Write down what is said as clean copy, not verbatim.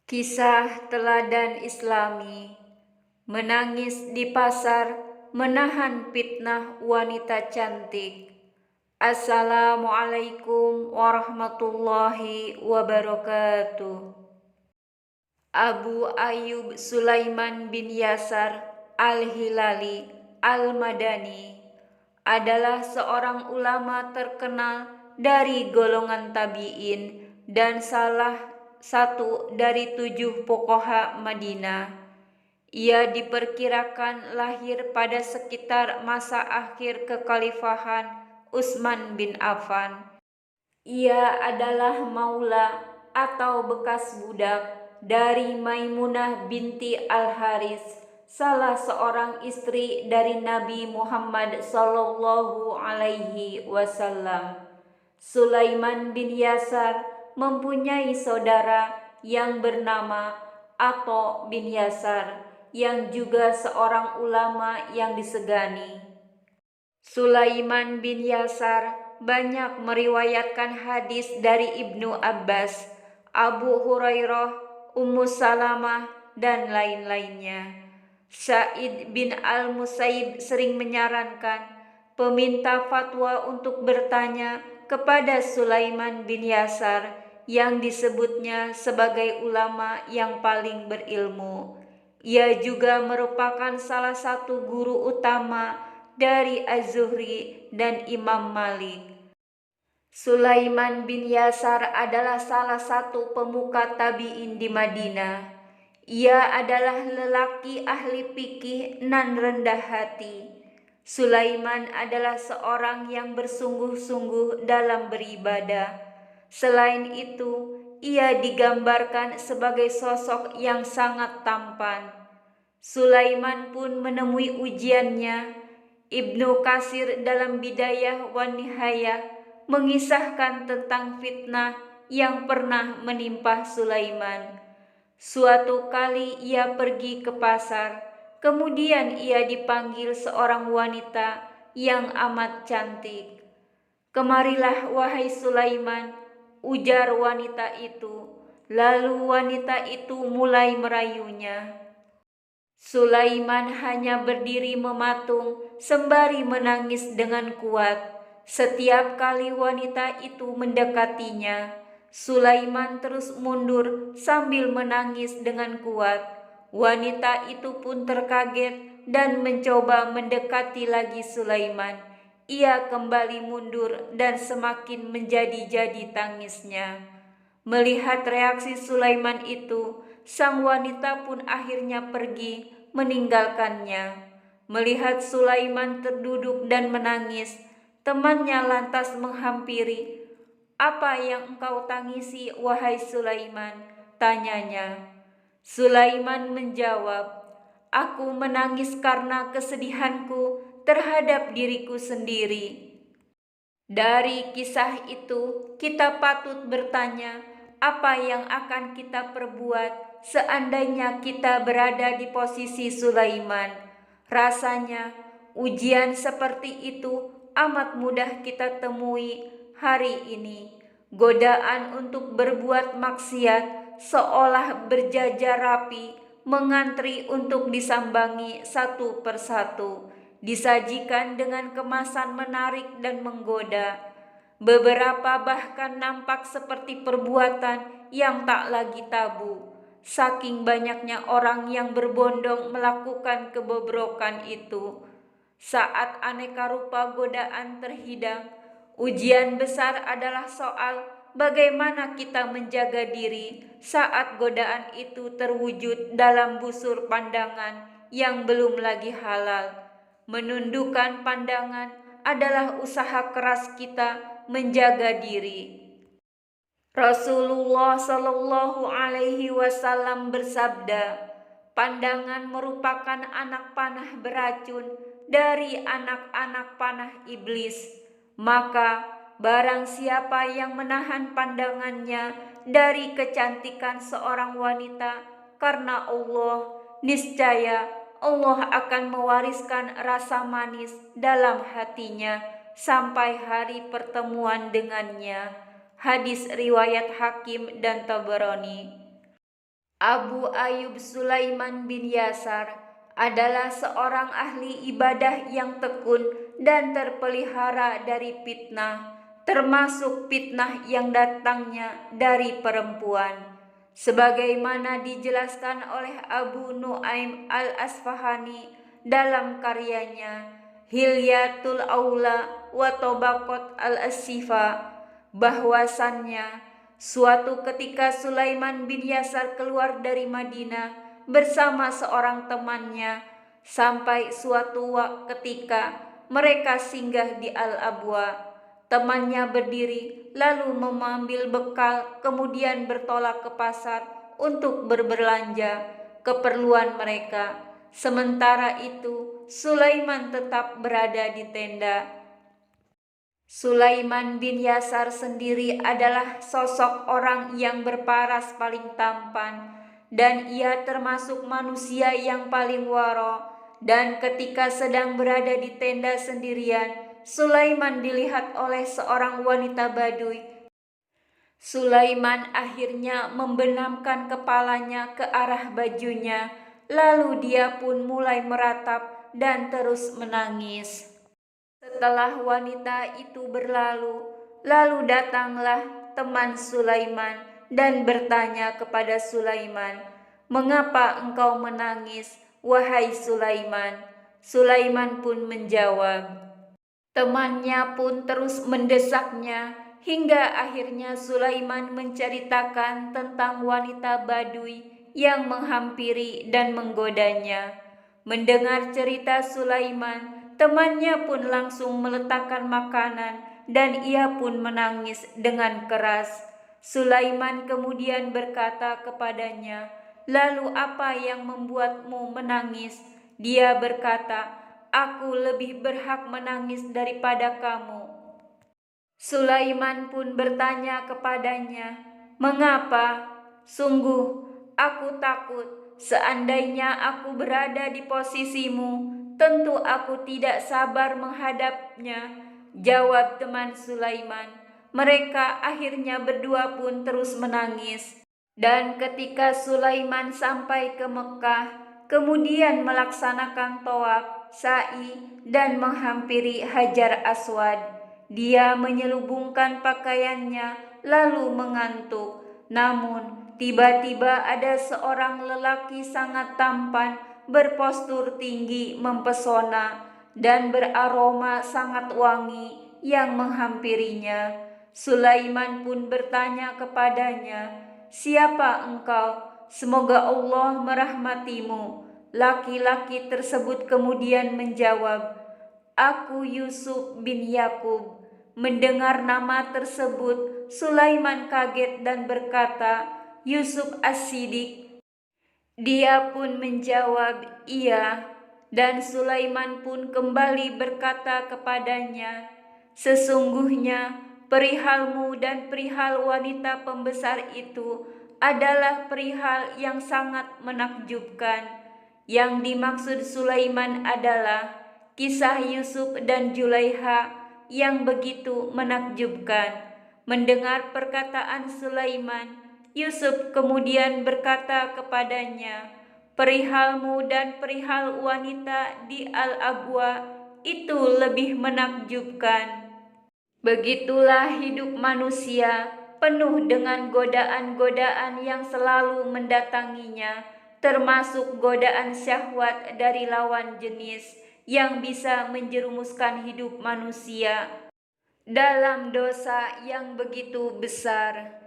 Kisah teladan Islami, menangis di pasar, menahan fitnah wanita cantik. Assalamualaikum warahmatullahi wabarakatuh. Abu Ayyub Sulaiman bin Yasar Al-Hilali Al-Madani adalah seorang ulama terkenal dari golongan tabi'in dan salah satu dari 7 fuqaha Madinah. Ia diperkirakan lahir pada sekitar masa akhir kekhalifahan Utsman bin Affan. Ia adalah maula atau bekas budak dari Maimunah binti Al-Haris, salah seorang istri dari Nabi Muhammad sallallahu alaihi wasallam. Sulaiman bin Yasar mempunyai saudara yang bernama Atha bin Yasar yang juga seorang ulama yang disegani. Sulaiman bin Yasar banyak meriwayatkan hadis dari Ibnu Abbas, Abu Hurairah, Ummu Salamah, dan lain-lainnya. Sa'id bin Al-Musayyib sering menyarankan peminta fatwa untuk bertanya kepada Sulaiman bin Yasar yang disebutnya sebagai ulama yang paling berilmu. Ia juga merupakan salah satu guru utama dari Az-Zuhri dan Imam Malik. Sulaiman bin Yasar adalah salah satu pemuka tabi'in di Madinah. Ia adalah lelaki ahli fikih nan rendah hati. Sulaiman adalah seorang yang bersungguh-sungguh dalam beribadah. Selain itu, ia digambarkan sebagai sosok yang sangat tampan. Sulaiman pun menemui ujiannya. Ibnu Katsir dalam Bidayah wa Nihayah mengisahkan tentang fitnah yang pernah menimpa Sulaiman. Suatu kali ia pergi ke pasar, kemudian ia dipanggil seorang wanita yang amat cantik. "Kemarilah wahai Sulaiman," ujar wanita itu. Lalu wanita itu mulai merayunya. Sulaiman hanya berdiri mematung sembari menangis dengan kuat. Setiap kali wanita itu mendekatinya, Sulaiman terus mundur sambil menangis dengan kuat. Wanita itu pun terkaget dan mencoba mendekati lagi Sulaiman. Ia kembali mundur dan semakin menjadi-jadi tangisnya. Melihat reaksi Sulaiman itu, sang wanita pun akhirnya pergi meninggalkannya. Melihat Sulaiman terduduk dan menangis, temannya lantas menghampiri. "Apa yang engkau tangisi, wahai Sulaiman?" tanyanya. Sulaiman menjawab, "Aku menangis karena kesedihanku terhadap diriku sendiri." Dari kisah itu, kita patut bertanya, apa yang akan kita perbuat seandainya kita berada di posisi Sulaiman? Rasanya, ujian seperti itu amat mudah kita temui hari ini. Godaan untuk berbuat maksiat seolah berjajar rapi, mengantri untuk disambangi satu persatu, disajikan dengan kemasan menarik dan menggoda. Beberapa bahkan nampak seperti perbuatan yang tak lagi tabu. Saking banyaknya orang yang berbondong melakukan kebobrokan itu. Saat aneka rupa godaan terhidang, ujian besar adalah soal bagaimana kita menjaga diri saat godaan itu terwujud dalam busur pandangan yang belum lagi halal. Menundukkan pandangan adalah usaha keras kita menjaga diri. Rasulullah Shallallahu Alaihi Wasallam bersabda, "Pandangan merupakan anak panah beracun dari anak-anak panah iblis. Maka barang siapa yang menahan pandangannya dari kecantikan seorang wanita karena Allah, niscaya Allah akan mewariskan rasa manis dalam hatinya sampai hari pertemuan dengannya." Hadis riwayat Hakim dan Tabarani. Abu Ayyub Sulaiman bin Yasar adalah seorang ahli ibadah yang tekun dan terpelihara dari fitnah, termasuk fitnah yang datangnya dari perempuan. Sebagaimana dijelaskan oleh Abu Nuaim al-Asfahani dalam karyanya Hilyatul Aula wa Tabaqat al-Asifa, bahwasannya suatu ketika Sulaiman bin Yasar keluar dari Madinah bersama seorang temannya. Sampai suatu ketika mereka singgah di Al-Abwa. Temannya berdiri lalu mengambil bekal, kemudian bertolak ke pasar untuk berbelanja keperluan mereka. Sementara itu Sulaiman tetap berada di tenda. Sulaiman bin Yasar sendiri adalah sosok orang yang berparas paling tampan, dan ia termasuk manusia yang paling waro. Dan ketika sedang berada di tenda sendirian, Sulaiman dilihat oleh seorang wanita Baduy. Sulaiman akhirnya membenamkan kepalanya ke arah bajunya, lalu dia pun mulai meratap dan terus menangis. Setelah wanita itu berlalu, lalu datanglah teman Sulaiman dan bertanya kepada Sulaiman, "Mengapa engkau menangis, wahai Sulaiman?" Sulaiman pun menjawab. Temannya pun terus mendesaknya hingga akhirnya Sulaiman menceritakan tentang wanita Baduy yang menghampiri dan menggodanya. Mendengar cerita Sulaiman, temannya pun langsung meletakkan makanan dan ia pun menangis dengan keras. Sulaiman kemudian berkata kepadanya, "Lalu apa yang membuatmu menangis?" Dia berkata, "Aku lebih berhak menangis daripada kamu." Sulaiman pun bertanya kepadanya, "Mengapa?" "Sungguh, aku takut. Seandainya aku berada di posisimu, tentu aku tidak sabar menghadapnya," jawab teman Sulaiman. Mereka akhirnya berdua pun terus menangis. Dan ketika Sulaiman sampai ke Mekah, kemudian melaksanakan tawaf, sa'i, dan menghampiri Hajar Aswad, dia menyelubungkan pakaiannya lalu mengantuk. Namun tiba-tiba ada seorang lelaki sangat tampan, berpostur tinggi, mempesona, dan beraroma sangat wangi yang menghampirinya. Sulaiman pun bertanya kepadanya, "Siapa engkau? Semoga Allah merahmatimu." Laki-laki tersebut kemudian menjawab, "Aku Yusuf bin Yakub." Mendengar nama tersebut, Sulaiman kaget dan berkata, "Yusuf As-Siddiq." Dia pun menjawab, "Iya." Dan Sulaiman pun kembali berkata kepadanya, "Sesungguhnya perihalmu dan perihal wanita pembesar itu adalah perihal yang sangat menakjubkan." Yang dimaksud Sulaiman adalah kisah Yusuf dan Julaiha yang begitu menakjubkan. Mendengar perkataan Sulaiman, Yusuf kemudian berkata kepadanya, "Perihalmu dan perihal wanita di Al-Abwa itu lebih menakjubkan." Begitulah hidup manusia, penuh dengan godaan-godaan yang selalu mendatanginya, termasuk godaan syahwat dari lawan jenis yang bisa menjerumuskan hidup manusia dalam dosa yang begitu besar.